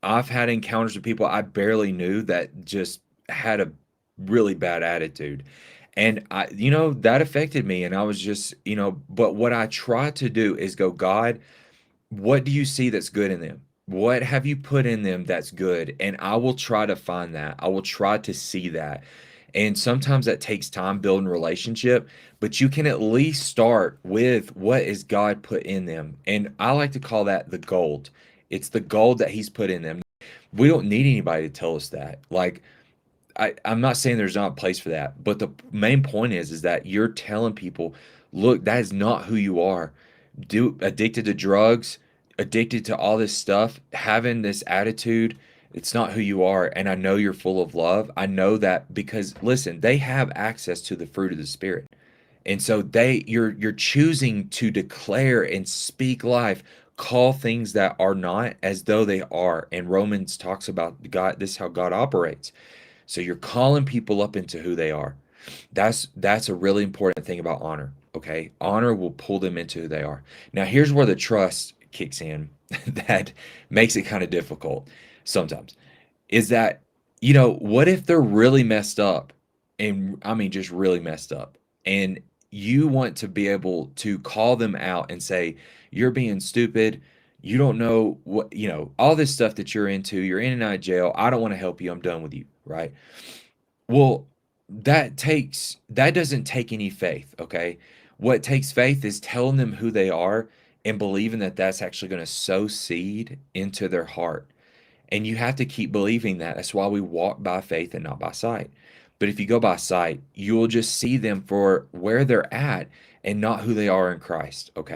I've had encounters with people I barely knew that just had a really bad attitude. And that affected me. And I was just, but what I try to do is go, God, what do you see that's good in them? What have you put in them that's good? And I will try to find that. I will try to see that. And sometimes that takes time building relationship, but you can at least start with what is God put in them. And I like to call that the gold. It's the gold that He's put in them. We don't need anybody to tell us that. Like, I'm not saying there's not a place for that, but the main point is that you're telling people, look, that is not who you are. Addicted to drugs, addicted to all this stuff, having this attitude, it's not who you are. And I know you're full of love. I know that because listen, they have access to the fruit of the spirit. And so you're choosing to declare and speak life, call things that are not as though they are. And Romans talks about God, this is how God operates. So you're calling people up into who they are. That's a really important thing about honor. Okay. Honor will pull them into who they are. Now here's where the trust kicks in that makes it kind of difficult sometimes. Is that, what if they're really messed up? And I mean just really messed up. And you want to be able to call them out and say, you're being stupid. You don't know what, all this stuff that you're into, you're in and out of jail. I don't want to help you. I'm done with you. Right. Well, that doesn't take any faith, okay? What takes faith is telling them who they are and believing that that's actually going to sow seed into their heart. And you have to keep believing that. That's why we walk by faith and not by sight. But if you go by sight, you will just see them for where they're at and not who they are in Christ, okay?